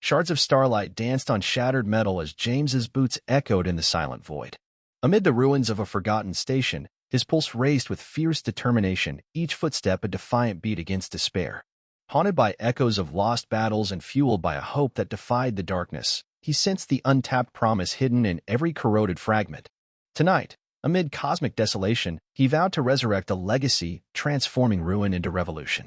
Shards of starlight danced on shattered metal as James's boots echoed in the silent void. Amid the ruins of a forgotten station, his pulse raced with fierce determination, each footstep a defiant beat against despair. Haunted by echoes of lost battles and fueled by a hope that defied the darkness, he sensed the untapped promise hidden in every corroded fragment. Tonight, amid cosmic desolation, he vowed to resurrect a legacy, transforming ruin into revolution.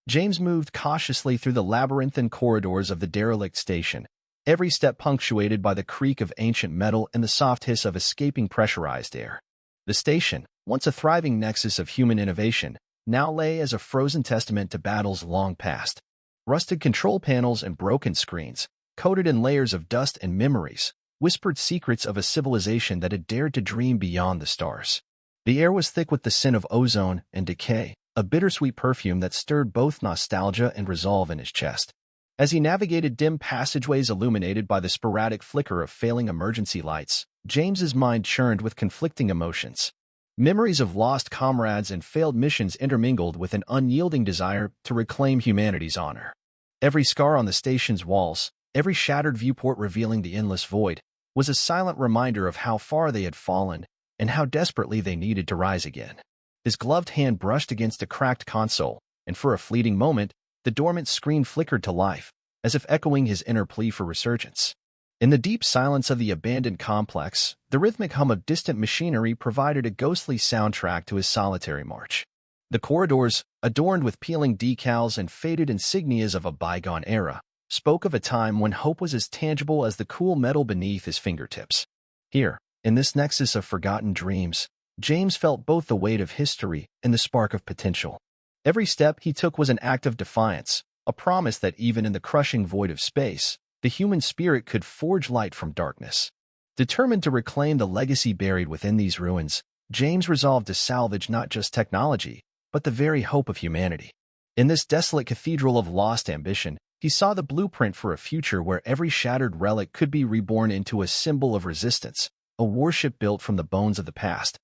James moved cautiously through the labyrinthine corridors of the derelict station, every step punctuated by the creak of ancient metal and the soft hiss of escaping pressurized air. The station, once a thriving nexus of human innovation, now lay as a frozen testament to battles long past. Rusted control panels and broken screens, coated in layers of dust and memories, whispered secrets of a civilization that had dared to dream beyond the stars. The air was thick with the scent of ozone and decay, a bittersweet perfume that stirred both nostalgia and resolve in his chest. As he navigated dim passageways illuminated by the sporadic flicker of failing emergency lights, James's mind churned with conflicting emotions. Memories of lost comrades and failed missions intermingled with an unyielding desire to reclaim humanity's honor. Every scar on the station's walls, every shattered viewport revealing the endless void, was a silent reminder of how far they had fallen and how desperately they needed to rise again. His gloved hand brushed against a cracked console, and for a fleeting moment, the dormant screen flickered to life, as if echoing his inner plea for resurgence. In the deep silence of the abandoned complex, the rhythmic hum of distant machinery provided a ghostly soundtrack to his solitary march. The corridors, adorned with peeling decals and faded insignias of a bygone era, spoke of a time when hope was as tangible as the cool metal beneath his fingertips. Here, in this nexus of forgotten dreams, James felt both the weight of history and the spark of potential. Every step he took was an act of defiance, a promise that even in the crushing void of space, the human spirit could forge light from darkness. Determined to reclaim the legacy buried within these ruins, James resolved to salvage not just technology, but the very hope of humanity. In this desolate cathedral of lost ambition, he saw the blueprint for a future where every shattered relic could be reborn into a symbol of resistance, a warship built from the bones of the past,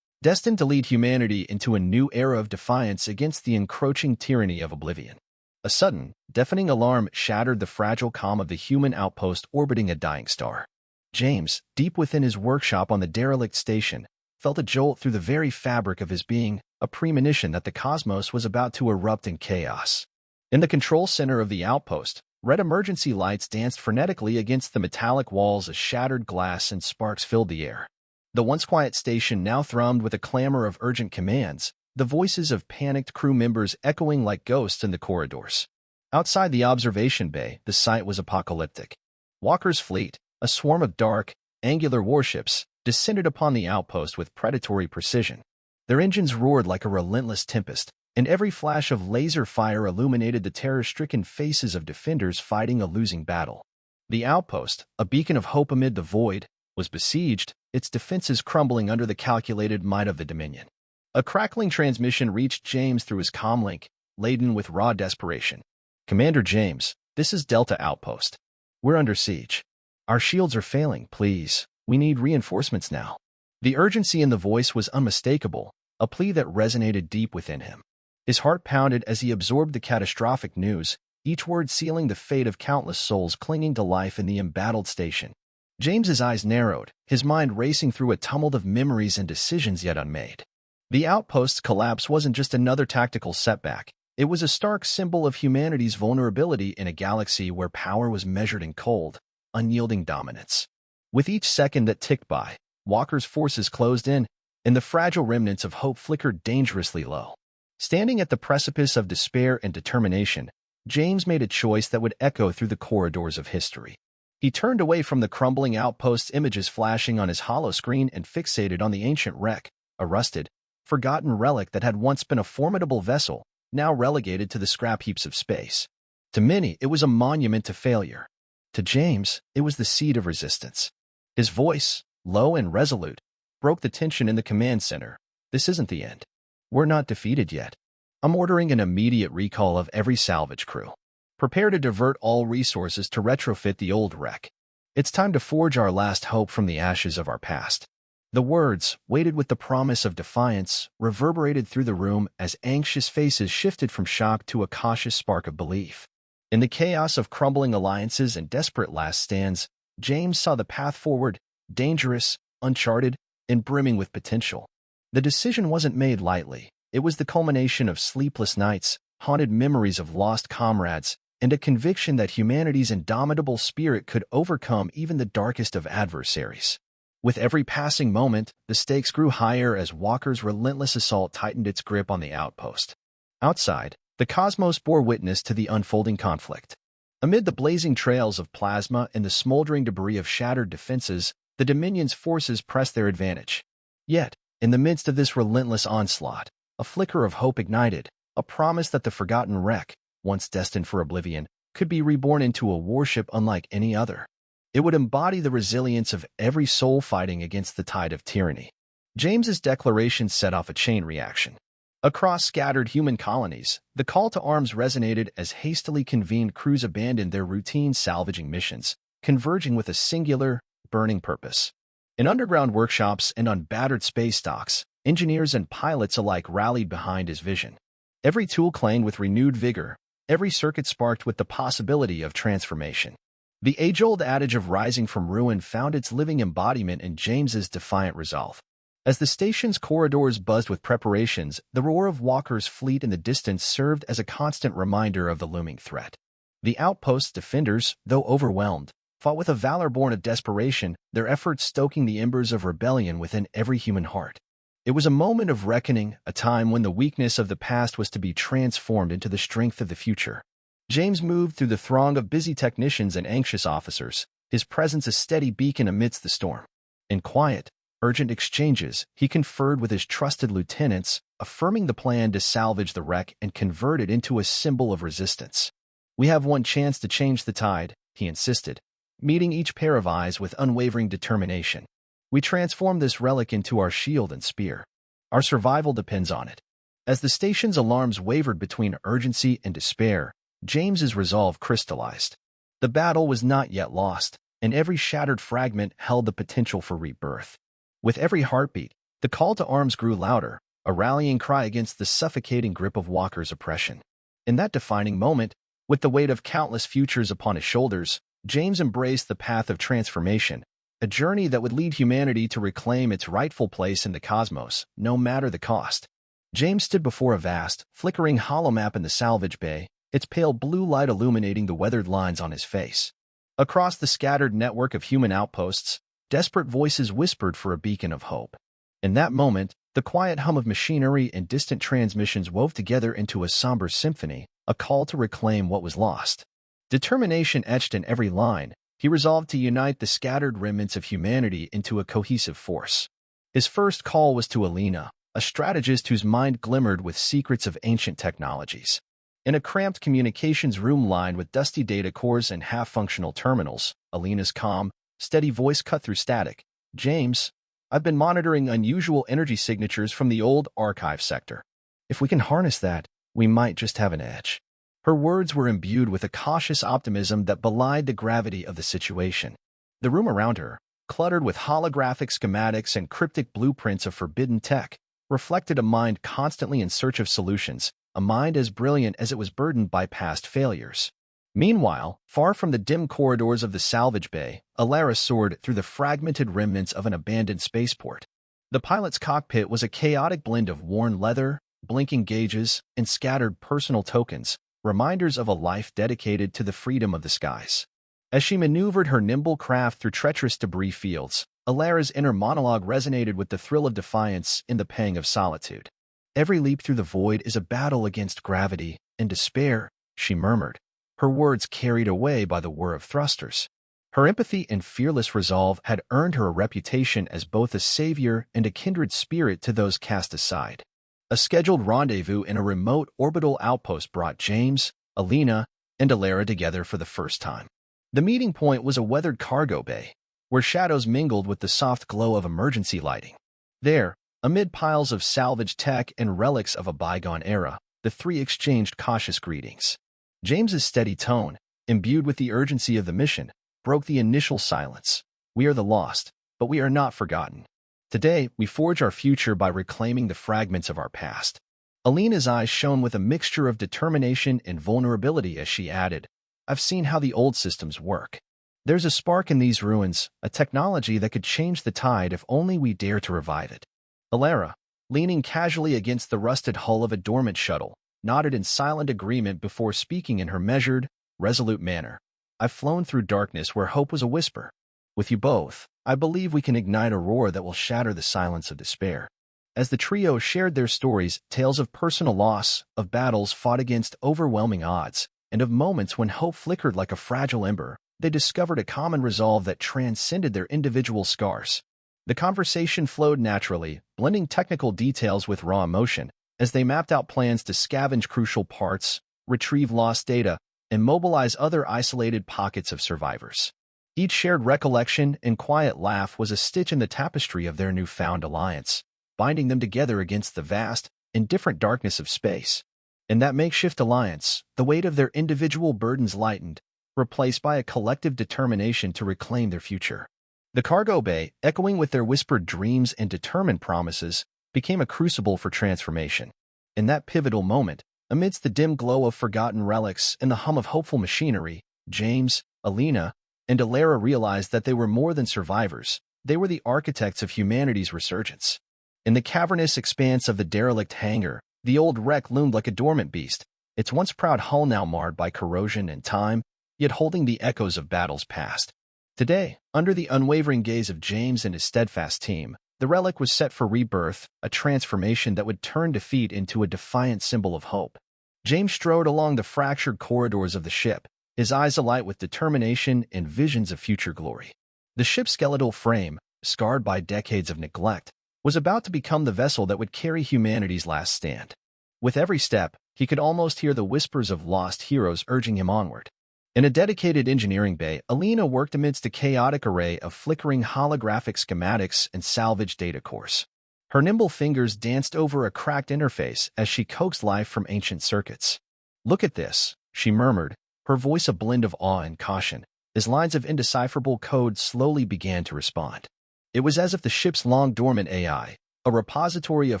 destined to lead humanity into a new era of defiance against the encroaching tyranny of oblivion. A sudden, deafening alarm shattered the fragile calm of the human outpost orbiting a dying star. James, deep within his workshop on the derelict station, felt a jolt through the very fabric of his being, a premonition that the cosmos was about to erupt in chaos. In the control center of the outpost, red emergency lights danced frenetically against the metallic walls as shattered glass and sparks filled the air. The once quiet station now thrummed with a clamor of urgent commands, the voices of panicked crew members echoing like ghosts in the corridors. Outside the observation bay, the sight was apocalyptic. Walker's fleet, a swarm of dark, angular warships, descended upon the outpost with predatory precision. Their engines roared like a relentless tempest, and every flash of laser fire illuminated the terror-stricken faces of defenders fighting a losing battle. The outpost, a beacon of hope amid the void, was besieged, its defenses crumbling under the calculated might of the Dominion. A crackling transmission reached James through his comlink, laden with raw desperation. "Commander James, this is Delta Outpost. We're under siege. Our shields are failing, please. We need reinforcements now." The urgency in the voice was unmistakable, a plea that resonated deep within him. His heart pounded as he absorbed the catastrophic news, each word sealing the fate of countless souls clinging to life in the embattled station. James's eyes narrowed, his mind racing through a tumult of memories and decisions yet unmade. The outpost's collapse wasn't just another tactical setback. It was a stark symbol of humanity's vulnerability in a galaxy where power was measured in cold, unyielding dominance. With each second that ticked by, Walker's forces closed in, and the fragile remnants of hope flickered dangerously low. Standing at the precipice of despair and determination, James made a choice that would echo through the corridors of history. He turned away from the crumbling outpost's images flashing on his holoscreen and fixated on the ancient wreck, a rusted, forgotten relic that had once been a formidable vessel, now relegated to the scrap heaps of space. To many, it was a monument to failure. To James, it was the seed of resistance. His voice, low and resolute, broke the tension in the command center. "This isn't the end. We're not defeated yet. I'm ordering an immediate recall of every salvage crew. Prepare to divert all resources to retrofit the old wreck. It's time to forge our last hope from the ashes of our past." The words, weighted with the promise of defiance, reverberated through the room as anxious faces shifted from shock to a cautious spark of belief. In the chaos of crumbling alliances and desperate last stands, James saw the path forward, dangerous, uncharted, and brimming with potential. The decision wasn't made lightly. It was the culmination of sleepless nights, haunted memories of lost comrades, and a conviction that humanity's indomitable spirit could overcome even the darkest of adversaries. With every passing moment, the stakes grew higher as Walker's relentless assault tightened its grip on the outpost. Outside, the cosmos bore witness to the unfolding conflict. Amid the blazing trails of plasma and the smoldering debris of shattered defenses, the Dominion's forces pressed their advantage. Yet, in the midst of this relentless onslaught, a flicker of hope ignited, a promise that the forgotten wreck, once destined for oblivion, could be reborn into a warship unlike any other. It would embody the resilience of every soul fighting against the tide of tyranny. James's declaration set off a chain reaction. Across scattered human colonies, the call to arms resonated as hastily convened crews abandoned their routine salvaging missions, converging with a singular, burning purpose. In underground workshops and on battered space docks, engineers and pilots alike rallied behind his vision. Every tool clanged with renewed vigor, every circuit sparked with the possibility of transformation. The age-old adage of rising from ruin found its living embodiment in James's defiant resolve. As the station's corridors buzzed with preparations, the roar of Walker's fleet in the distance served as a constant reminder of the looming threat. The outpost's defenders, though overwhelmed, fought with a valor born of desperation, their efforts stoking the embers of rebellion within every human heart. It was a moment of reckoning, a time when the weakness of the past was to be transformed into the strength of the future. James moved through the throng of busy technicians and anxious officers, his presence a steady beacon amidst the storm. In quiet, urgent exchanges, he conferred with his trusted lieutenants, affirming the plan to salvage the wreck and convert it into a symbol of resistance. "We have one chance to change the tide," he insisted, meeting each pair of eyes with unwavering determination. "We transform this relic into our shield and spear. Our survival depends on it." As the station's alarms wavered between urgency and despair, James's resolve crystallized. The battle was not yet lost, and every shattered fragment held the potential for rebirth. With every heartbeat, the call to arms grew louder, a rallying cry against the suffocating grip of Walker's oppression. In that defining moment, with the weight of countless futures upon his shoulders, James embraced the path of transformation, a journey that would lead humanity to reclaim its rightful place in the cosmos, no matter the cost. James stood before a vast, flickering holomap in the salvage bay, its pale blue light illuminating the weathered lines on his face. Across the scattered network of human outposts, desperate voices whispered for a beacon of hope. In that moment, the quiet hum of machinery and distant transmissions wove together into a somber symphony, a call to reclaim what was lost. Determination etched in every line, he resolved to unite the scattered remnants of humanity into a cohesive force. His first call was to Alina, a strategist whose mind glimmered with secrets of ancient technologies. In a cramped communications room lined with dusty data cores and half-functional terminals, Alina's calm, steady voice cut through static. "James, I've been monitoring unusual energy signatures from the old archive sector. If we can harness that, we might just have an edge." Her words were imbued with a cautious optimism that belied the gravity of the situation. The room around her, cluttered with holographic schematics and cryptic blueprints of forbidden tech, reflected a mind constantly in search of solutions, a mind as brilliant as it was burdened by past failures. Meanwhile, far from the dim corridors of the salvage bay, Alara soared through the fragmented remnants of an abandoned spaceport. The pilot's cockpit was a chaotic blend of worn leather, blinking gauges, and scattered personal tokens, reminders of a life dedicated to the freedom of the skies. As she maneuvered her nimble craft through treacherous debris fields, Alara's inner monologue resonated with the thrill of defiance in the pang of solitude. "Every leap through the void is a battle against gravity and despair," she murmured, her words carried away by the whir of thrusters. Her empathy and fearless resolve had earned her a reputation as both a savior and a kindred spirit to those cast aside. A scheduled rendezvous in a remote orbital outpost brought James, Alina, and Alara together for the first time. The meeting point was a weathered cargo bay, where shadows mingled with the soft glow of emergency lighting. There, amid piles of salvaged tech and relics of a bygone era, the three exchanged cautious greetings. James's steady tone, imbued with the urgency of the mission, broke the initial silence. "We are the lost, but we are not forgotten. Today, we forge our future by reclaiming the fragments of our past." Alina's eyes shone with a mixture of determination and vulnerability as she added, I've seen how the old systems work. There's a spark in these ruins, a technology that could change the tide if only we dare to revive it. Alara, leaning casually against the rusted hull of a dormant shuttle, nodded in silent agreement before speaking in her measured, resolute manner. I've flown through darkness where hope was a whisper. With you both, I believe we can ignite a roar that will shatter the silence of despair. As the trio shared their stories, tales of personal loss, of battles fought against overwhelming odds, and of moments when hope flickered like a fragile ember, they discovered a common resolve that transcended their individual scars. The conversation flowed naturally, blending technical details with raw emotion, as they mapped out plans to scavenge crucial parts, retrieve lost data, and mobilize other isolated pockets of survivors. Each shared recollection and quiet laugh was a stitch in the tapestry of their newfound alliance, binding them together against the vast, indifferent darkness of space. In that makeshift alliance, the weight of their individual burdens lightened, replaced by a collective determination to reclaim their future. The cargo bay, echoing with their whispered dreams and determined promises, became a crucible for transformation. In that pivotal moment, amidst the dim glow of forgotten relics and the hum of hopeful machinery, James, Alina, and Alara realized that they were more than survivors. They were the architects of humanity's resurgence. In the cavernous expanse of the derelict hangar, the old wreck loomed like a dormant beast, its once proud hull now marred by corrosion and time, yet holding the echoes of battles past. Today, under the unwavering gaze of James and his steadfast team, the relic was set for rebirth, a transformation that would turn defeat into a defiant symbol of hope. James strode along the fractured corridors of the ship, his eyes alight with determination and visions of future glory. The ship's skeletal frame, scarred by decades of neglect, was about to become the vessel that would carry humanity's last stand. With every step, he could almost hear the whispers of lost heroes urging him onward. In a dedicated engineering bay, Alina worked amidst a chaotic array of flickering holographic schematics and salvage data cores. Her nimble fingers danced over a cracked interface as she coaxed life from ancient circuits. "Look at this," she murmured, her voice a blend of awe and caution, as lines of indecipherable code slowly began to respond. It was as if the ship's long-dormant AI, a repository of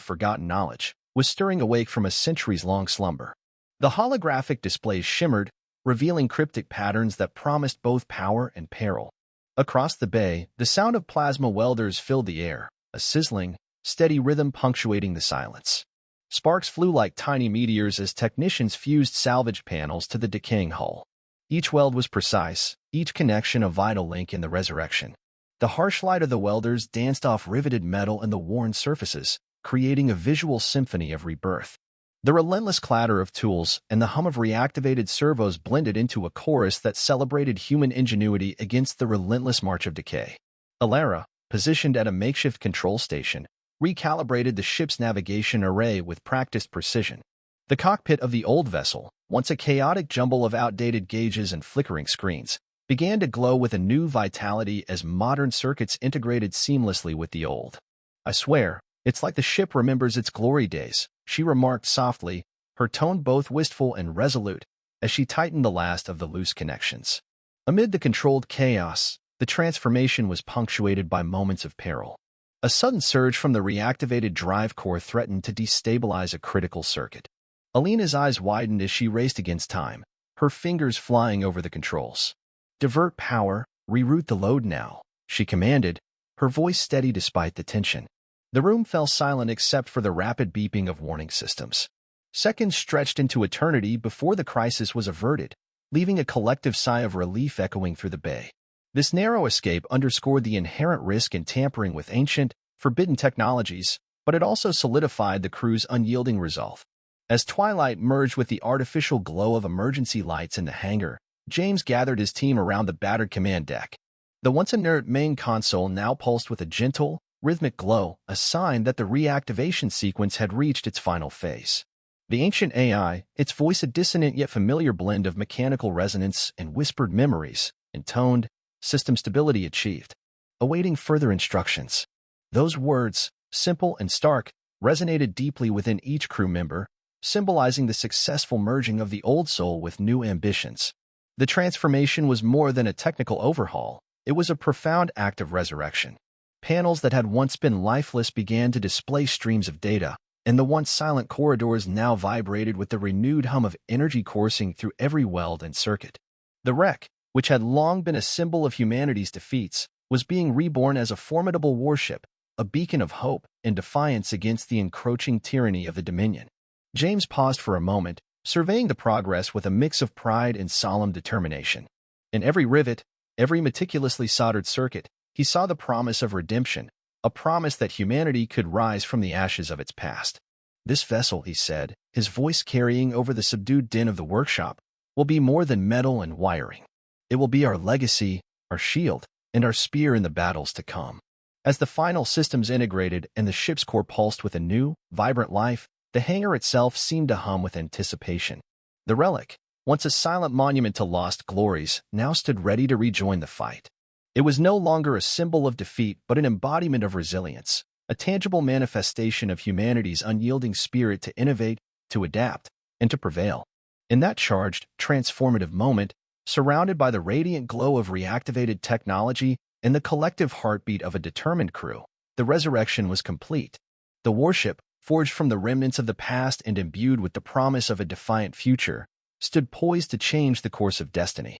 forgotten knowledge, was stirring awake from a centuries-long slumber. The holographic displays shimmered, revealing cryptic patterns that promised both power and peril. Across the bay, the sound of plasma welders filled the air, a sizzling, steady rhythm punctuating the silence. Sparks flew like tiny meteors as technicians fused salvage panels to the decaying hull. Each weld was precise, each connection a vital link in the resurrection. The harsh light of the welders danced off riveted metal and the worn surfaces, creating a visual symphony of rebirth. The relentless clatter of tools and the hum of reactivated servos blended into a chorus that celebrated human ingenuity against the relentless march of decay. Alara, positioned at a makeshift control station, recalibrated the ship's navigation array with practiced precision. The cockpit of the old vessel, once a chaotic jumble of outdated gauges and flickering screens, began to glow with a new vitality as modern circuits integrated seamlessly with the old. "I swear, it's like the ship remembers its glory days," she remarked softly, her tone both wistful and resolute, as she tightened the last of the loose connections. Amid the controlled chaos, the transformation was punctuated by moments of peril. A sudden surge from the reactivated drive core threatened to destabilize a critical circuit. Alina's eyes widened as she raced against time, her fingers flying over the controls. "Divert power, reroute the load now," she commanded, her voice steady despite the tension. The room fell silent except for the rapid beeping of warning systems. Seconds stretched into eternity before the crisis was averted, leaving a collective sigh of relief echoing through the bay. This narrow escape underscored the inherent risk in tampering with ancient, forbidden technologies, but it also solidified the crew's unyielding resolve. As twilight merged with the artificial glow of emergency lights in the hangar, James gathered his team around the battered command deck. The once inert main console now pulsed with a gentle, rhythmic glow, a sign that the reactivation sequence had reached its final phase. The ancient AI, its voice a dissonant yet familiar blend of mechanical resonance and whispered memories, intoned, "System stability achieved. Awaiting further instructions." Those words, simple and stark, resonated deeply within each crew member, symbolizing the successful merging of the old soul with new ambitions. The transformation was more than a technical overhaul, it was a profound act of resurrection. Panels that had once been lifeless began to display streams of data, and the once silent corridors now vibrated with the renewed hum of energy coursing through every weld and circuit. The wreck, which had long been a symbol of humanity's defeats, was being reborn as a formidable warship, a beacon of hope and defiance against the encroaching tyranny of the Dominion. James paused for a moment, surveying the progress with a mix of pride and solemn determination. In every rivet, every meticulously soldered circuit, he saw the promise of redemption, a promise that humanity could rise from the ashes of its past. "This vessel," he said, his voice carrying over the subdued din of the workshop, "will be more than metal and wiring. It will be our legacy, our shield, and our spear in the battles to come." As the final systems integrated and the ship's core pulsed with a new, vibrant life, the hangar itself seemed to hum with anticipation. The relic, once a silent monument to lost glories, now stood ready to rejoin the fight. It was no longer a symbol of defeat but an embodiment of resilience, a tangible manifestation of humanity's unyielding spirit to innovate, to adapt, and to prevail. In that charged, transformative moment, surrounded by the radiant glow of reactivated technology and the collective heartbeat of a determined crew, the resurrection was complete. The warship, forged from the remnants of the past and imbued with the promise of a defiant future, stood poised to change the course of destiny.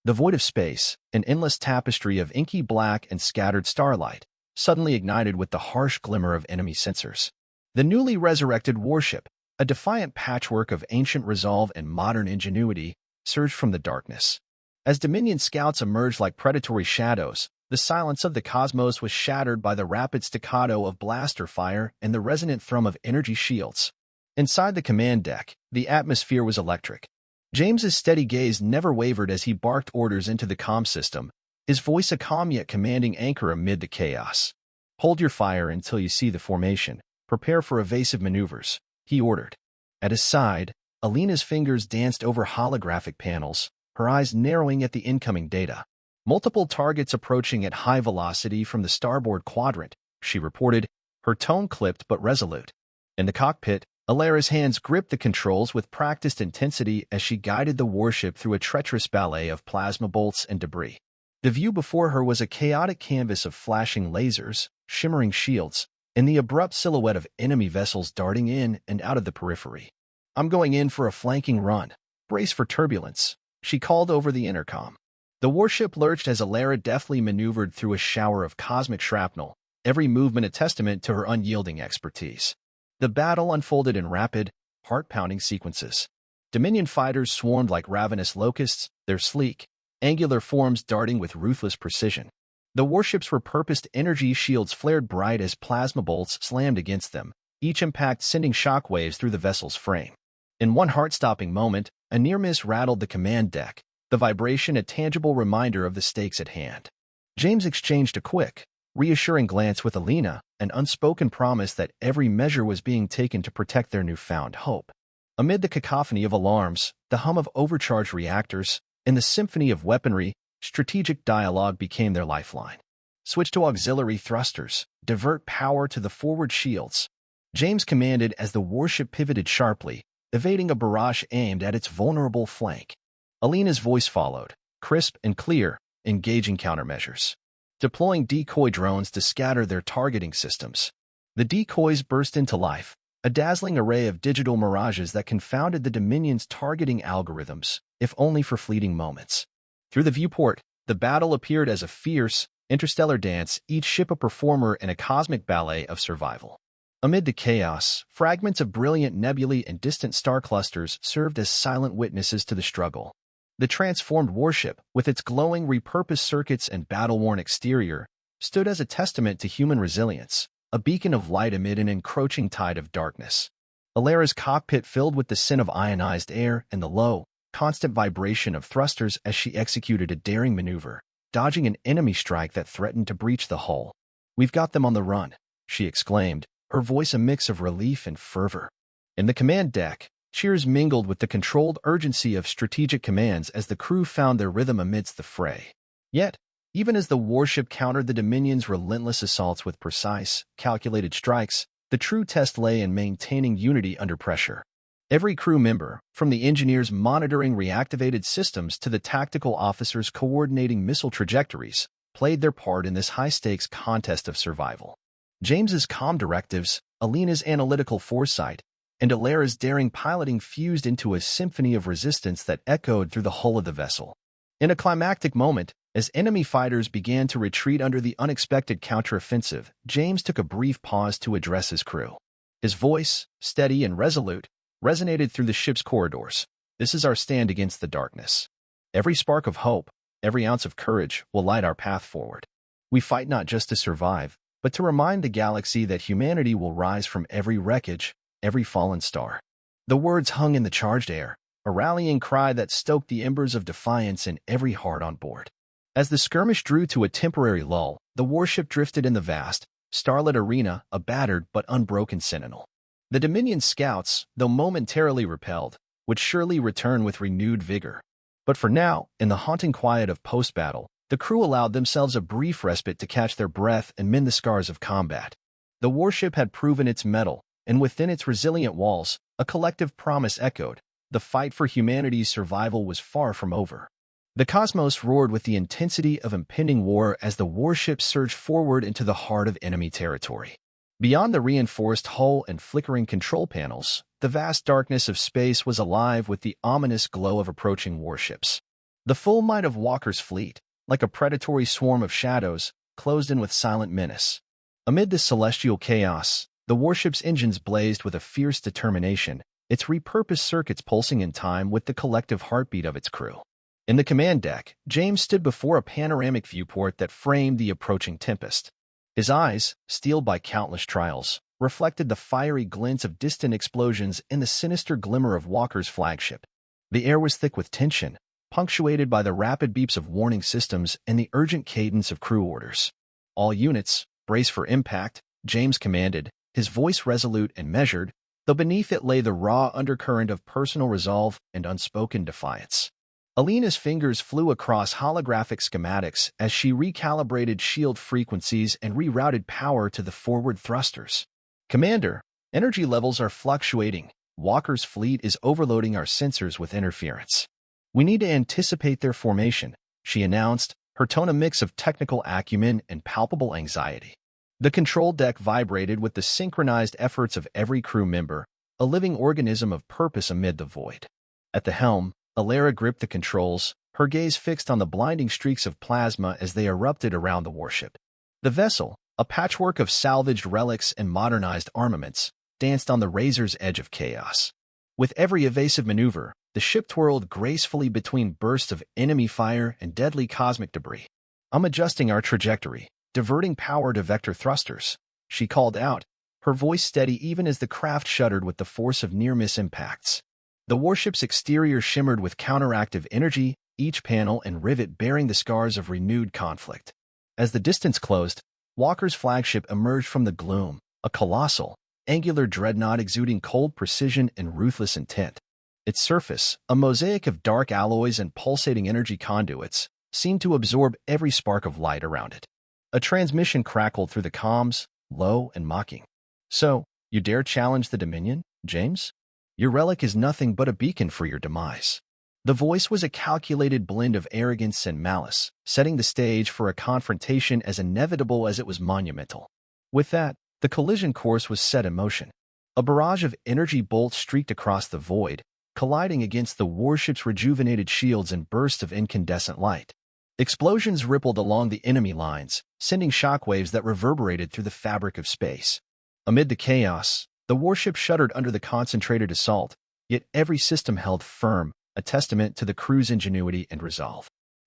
The void of space, an endless tapestry of inky black and scattered starlight, suddenly ignited with the harsh glimmer of enemy sensors. The newly resurrected warship, a defiant patchwork of ancient resolve and modern ingenuity, surged from the darkness. As Dominion scouts emerged like predatory shadows, the silence of the cosmos was shattered by the rapid staccato of blaster fire and the resonant thrum of energy shields. Inside the command deck, the atmosphere was electric. James's steady gaze never wavered as he barked orders into the comm system, his voice a calm yet commanding anchor amid the chaos. "Hold your fire until you see the formation. Prepare for evasive maneuvers," he ordered. At his side, Alina's fingers danced over holographic panels, her eyes narrowing at the incoming data. "Multiple targets approaching at high velocity from the starboard quadrant," she reported, her tone clipped but resolute. In the cockpit, Alara's hands gripped the controls with practiced intensity as she guided the warship through a treacherous ballet of plasma bolts and debris. The view before her was a chaotic canvas of flashing lasers, shimmering shields, and the abrupt silhouette of enemy vessels darting in and out of the periphery. "I'm going in for a flanking run. Brace for turbulence," she called over the intercom. The warship lurched as Alara deftly maneuvered through a shower of cosmic shrapnel, every movement a testament to her unyielding expertise. The battle unfolded in rapid, heart-pounding sequences. Dominion fighters swarmed like ravenous locusts, their sleek, angular forms darting with ruthless precision. The warship's repurposed energy shields flared bright as plasma bolts slammed against them, each impact sending shockwaves through the vessel's frame. In one heart-stopping moment, a near miss rattled the command deck, the vibration a tangible reminder of the stakes at hand. James exchanged a quick, reassuring glance with Alina, an unspoken promise that every measure was being taken to protect their newfound hope. Amid the cacophony of alarms, the hum of overcharged reactors, and the symphony of weaponry, strategic dialogue became their lifeline. "Switch to auxiliary thrusters, divert power to the forward shields," James commanded as the warship pivoted sharply, evading a barrage aimed at its vulnerable flank. Alina's voice followed, crisp and clear, engaging countermeasures. "Deploying decoy drones to scatter their targeting systems." The decoys burst into life, a dazzling array of digital mirages that confounded the Dominion's targeting algorithms, if only for fleeting moments. Through the viewport, the battle appeared as a fierce, interstellar dance, each ship a performer in a cosmic ballet of survival. Amid the chaos, fragments of brilliant nebulae and distant star clusters served as silent witnesses to the struggle. The transformed warship, with its glowing repurposed circuits and battle-worn exterior, stood as a testament to human resilience, a beacon of light amid an encroaching tide of darkness. Alara's cockpit filled with the scent of ionized air and the low, constant vibration of thrusters as she executed a daring maneuver, dodging an enemy strike that threatened to breach the hull. "We've got them on the run," she exclaimed, her voice a mix of relief and fervor. In the command deck, cheers mingled with the controlled urgency of strategic commands as the crew found their rhythm amidst the fray. Yet, even as the warship countered the Dominion's relentless assaults with precise, calculated strikes, the true test lay in maintaining unity under pressure. Every crew member, from the engineers monitoring reactivated systems to the tactical officers coordinating missile trajectories, played their part in this high-stakes contest of survival. James's calm directives, Alina's analytical foresight, and Alara's daring piloting fused into a symphony of resistance that echoed through the hull of the vessel. In a climactic moment, as enemy fighters began to retreat under the unexpected counteroffensive, James took a brief pause to address his crew. His voice, steady and resolute, resonated through the ship's corridors. This is our stand against the darkness. Every spark of hope, every ounce of courage will light our path forward. We fight not just to survive, but to remind the galaxy that humanity will rise from every wreckage, every fallen star. The words hung in the charged air, a rallying cry that stoked the embers of defiance in every heart on board. As the skirmish drew to a temporary lull, the warship drifted in the vast, starlit arena, a battered but unbroken sentinel. The Dominion scouts, though momentarily repelled, would surely return with renewed vigor. But for now, in the haunting quiet of post-battle, the crew allowed themselves a brief respite to catch their breath and mend the scars of combat. The warship had proven its mettle, and within its resilient walls, a collective promise echoed. The fight for humanity's survival was far from over. The cosmos roared with the intensity of impending war as the warship surged forward into the heart of enemy territory. Beyond the reinforced hull and flickering control panels, the vast darkness of space was alive with the ominous glow of approaching warships. The full might of Walker's fleet, like a predatory swarm of shadows, closed in with silent menace. Amid this celestial chaos, the warship's engines blazed with a fierce determination, its repurposed circuits pulsing in time with the collective heartbeat of its crew. In the command deck, James stood before a panoramic viewport that framed the approaching tempest. His eyes, steeled by countless trials, reflected the fiery glints of distant explosions and the sinister glimmer of Walker's flagship. The air was thick with tension, punctuated by the rapid beeps of warning systems and the urgent cadence of crew orders. All units, brace for impact, James commanded, his voice resolute and measured, though beneath it lay the raw undercurrent of personal resolve and unspoken defiance. Alina's fingers flew across holographic schematics as she recalibrated shield frequencies and rerouted power to the forward thrusters. Commander, energy levels are fluctuating. Walker's fleet is overloading our sensors with interference. We need to anticipate their formation, she announced, her tone a mix of technical acumen and palpable anxiety. The control deck vibrated with the synchronized efforts of every crew member, a living organism of purpose amid the void. At the helm, Alara gripped the controls, her gaze fixed on the blinding streaks of plasma as they erupted around the warship. The vessel, a patchwork of salvaged relics and modernized armaments, danced on the razor's edge of chaos. With every evasive maneuver, the ship twirled gracefully between bursts of enemy fire and deadly cosmic debris. I'm adjusting our trajectory, diverting power to vector thrusters, she called out, her voice steady even as the craft shuddered with the force of near-miss impacts. The warship's exterior shimmered with counteractive energy, each panel and rivet bearing the scars of renewed conflict. As the distance closed, Walker's flagship emerged from the gloom, a colossal, angular dreadnought exuding cold precision and ruthless intent. Its surface, a mosaic of dark alloys and pulsating energy conduits, seemed to absorb every spark of light around it. A transmission crackled through the comms, low and mocking. So, you dare challenge the Dominion, James? Your relic is nothing but a beacon for your demise. The voice was a calculated blend of arrogance and malice, setting the stage for a confrontation as inevitable as it was monumental. With that, the collision course was set in motion. A barrage of energy bolts streaked across the void, colliding against the warship's rejuvenated shields in bursts of incandescent light. Explosions rippled along the enemy lines, sending shockwaves that reverberated through the fabric of space. Amid the chaos, the warship shuddered under the concentrated assault, yet every system held firm, a testament to the crew's ingenuity and resolve.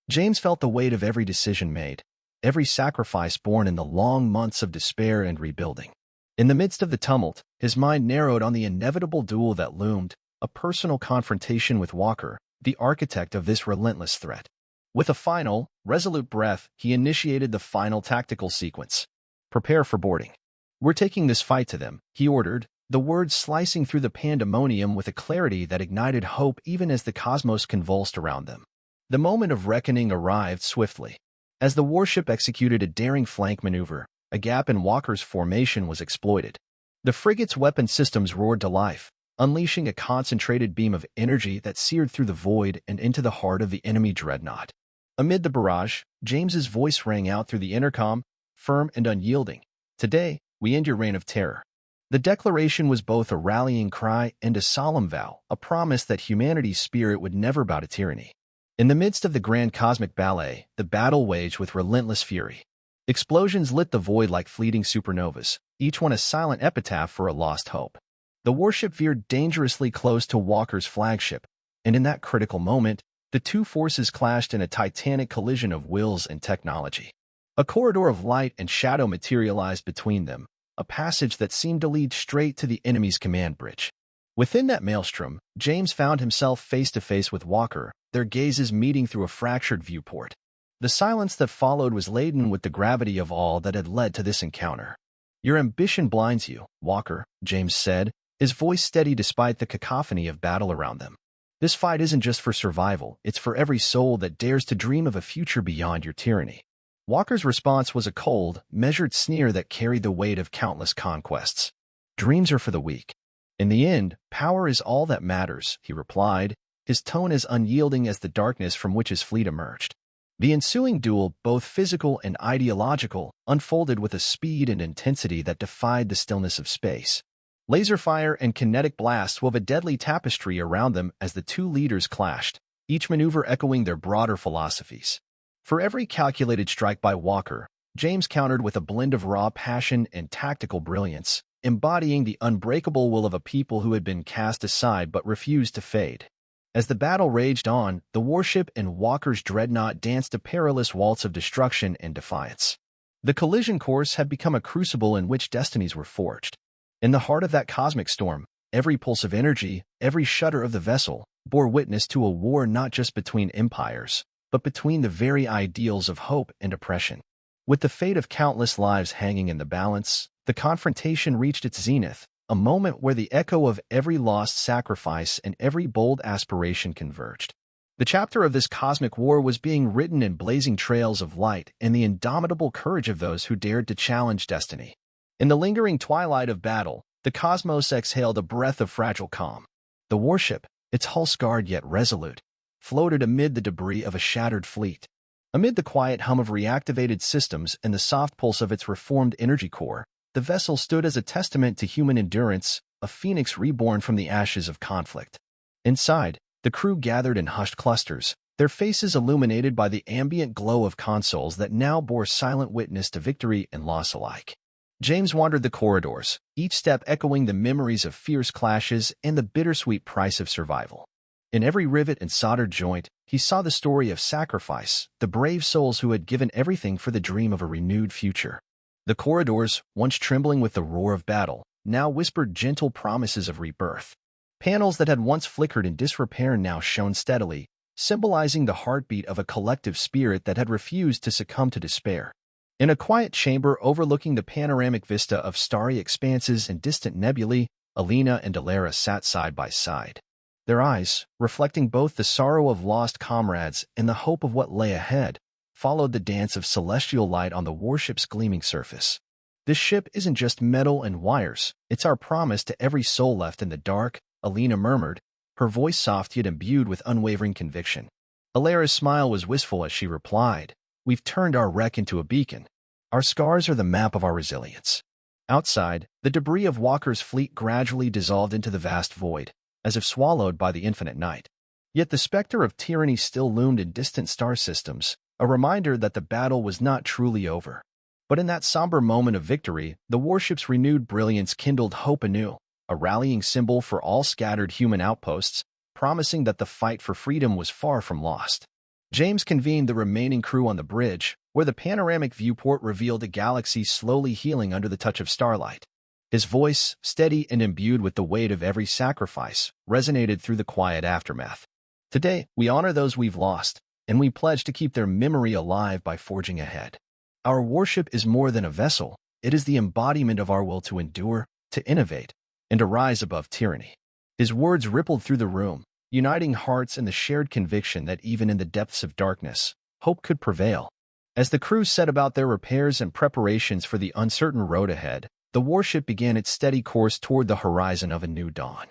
James felt the weight of every decision made, every sacrifice borne in the long months of despair and rebuilding. In the midst of the tumult, his mind narrowed on the inevitable duel that loomed, a personal confrontation with Walker, the architect of this relentless threat. With a final, resolute breath, he initiated the final tactical sequence. Prepare for boarding. We're taking this fight to them, he ordered, the words slicing through the pandemonium with a clarity that ignited hope even as the cosmos convulsed around them. The moment of reckoning arrived swiftly. As the warship executed a daring flank maneuver, a gap in Walker's formation was exploited. The frigate's weapon systems roared to life, unleashing a concentrated beam of energy that seared through the void and into the heart of the enemy dreadnought. Amid the barrage, James's voice rang out through the intercom, firm and unyielding. Today, we end your reign of terror. The declaration was both a rallying cry and a solemn vow, a promise that humanity's spirit would never bow to tyranny. In the midst of the grand cosmic ballet, the battle waged with relentless fury. Explosions lit the void like fleeting supernovas, each one a silent epitaph for a lost hope. The warship veered dangerously close to Walker's flagship, and in that critical moment, the two forces clashed in a titanic collision of wills and technology. A corridor of light and shadow materialized between them, a passage that seemed to lead straight to the enemy's command bridge. Within that maelstrom, James found himself face-to-face with Walker, their gazes meeting through a fractured viewport. The silence that followed was laden with the gravity of all that had led to this encounter. "Your ambition blinds you, Walker," James said, his voice steady despite the cacophony of battle around them. "This fight isn't just for survival, it's for every soul that dares to dream of a future beyond your tyranny." Walker's response was a cold, measured sneer that carried the weight of countless conquests. "Dreams are for the weak. In the end, power is all that matters," he replied, his tone as unyielding as the darkness from which his fleet emerged. The ensuing duel, both physical and ideological, unfolded with a speed and intensity that defied the stillness of space. Laser fire and kinetic blasts wove a deadly tapestry around them as the two leaders clashed, each maneuver echoing their broader philosophies. For every calculated strike by Walker, James countered with a blend of raw passion and tactical brilliance, embodying the unbreakable will of a people who had been cast aside but refused to fade. As the battle raged on, the warship and Walker's dreadnought danced a perilous waltz of destruction and defiance. The collision course had become a crucible in which destinies were forged. In the heart of that cosmic storm, every pulse of energy, every shudder of the vessel, bore witness to a war not just between empires, but between the very ideals of hope and oppression. With the fate of countless lives hanging in the balance, the confrontation reached its zenith, a moment where the echo of every lost sacrifice and every bold aspiration converged. The chapter of this cosmic war was being written in blazing trails of light and the indomitable courage of those who dared to challenge destiny. In the lingering twilight of battle, the cosmos exhaled a breath of fragile calm. The warship, its hull scarred yet resolute, floated amid the debris of a shattered fleet. Amid the quiet hum of reactivated systems and the soft pulse of its reformed energy core, the vessel stood as a testament to human endurance, a phoenix reborn from the ashes of conflict. Inside, the crew gathered in hushed clusters, their faces illuminated by the ambient glow of consoles that now bore silent witness to victory and loss alike. James wandered the corridors, each step echoing the memories of fierce clashes and the bittersweet price of survival. In every rivet and soldered joint, he saw the story of sacrifice, the brave souls who had given everything for the dream of a renewed future. The corridors, once trembling with the roar of battle, now whispered gentle promises of rebirth. Panels that had once flickered in disrepair now shone steadily, symbolizing the heartbeat of a collective spirit that had refused to succumb to despair. In a quiet chamber overlooking the panoramic vista of starry expanses and distant nebulae, Alina and Alara sat side by side. Their eyes, reflecting both the sorrow of lost comrades and the hope of what lay ahead, followed the dance of celestial light on the warship's gleaming surface. "This ship isn't just metal and wires, it's our promise to every soul left in the dark," Alina murmured, her voice soft yet imbued with unwavering conviction. Alara's smile was wistful as she replied, "We've turned our wreck into a beacon. Our scars are the map of our resilience." Outside, the debris of Walker's fleet gradually dissolved into the vast void, as if swallowed by the infinite night. Yet the specter of tyranny still loomed in distant star systems, a reminder that the battle was not truly over. But in that somber moment of victory, the warship's renewed brilliance kindled hope anew, a rallying symbol for all scattered human outposts, promising that the fight for freedom was far from lost. James convened the remaining crew on the bridge, where the panoramic viewport revealed a galaxy slowly healing under the touch of starlight. His voice, steady and imbued with the weight of every sacrifice, resonated through the quiet aftermath. "Today, we honor those we've lost, and we pledge to keep their memory alive by forging ahead. Our warship is more than a vessel, it is the embodiment of our will to endure, to innovate, and to rise above tyranny." His words rippled through the room, uniting hearts in the shared conviction that even in the depths of darkness, hope could prevail. As the crew set about their repairs and preparations for the uncertain road ahead, the warship began its steady course toward the horizon of a new dawn.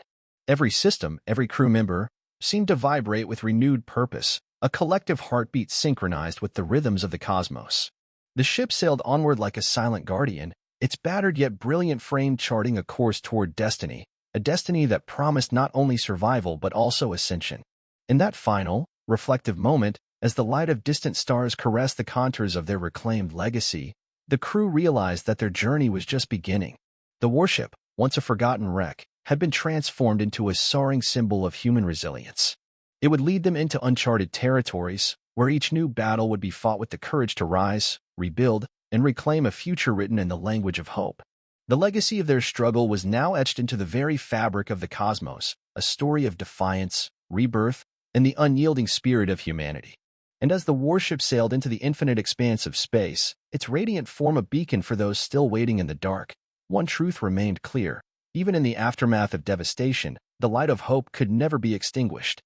Every system, every crew member, seemed to vibrate with renewed purpose, a collective heartbeat synchronized with the rhythms of the cosmos. The ship sailed onward like a silent guardian, its battered yet brilliant frame charting a course toward destiny, a destiny that promised not only survival but also ascension. In that final, reflective moment, as the light of distant stars caressed the contours of their reclaimed legacy, the crew realized that their journey was just beginning. The warship, once a forgotten wreck, had been transformed into a soaring symbol of human resilience. It would lead them into uncharted territories, where each new battle would be fought with the courage to rise, rebuild, and reclaim a future written in the language of hope. The legacy of their struggle was now etched into the very fabric of the cosmos, a story of defiance, rebirth, and the unyielding spirit of humanity. And as the warship sailed into the infinite expanse of space, its radiant form a beacon for those still waiting in the dark, one truth remained clear. Even in the aftermath of devastation, the light of hope could never be extinguished.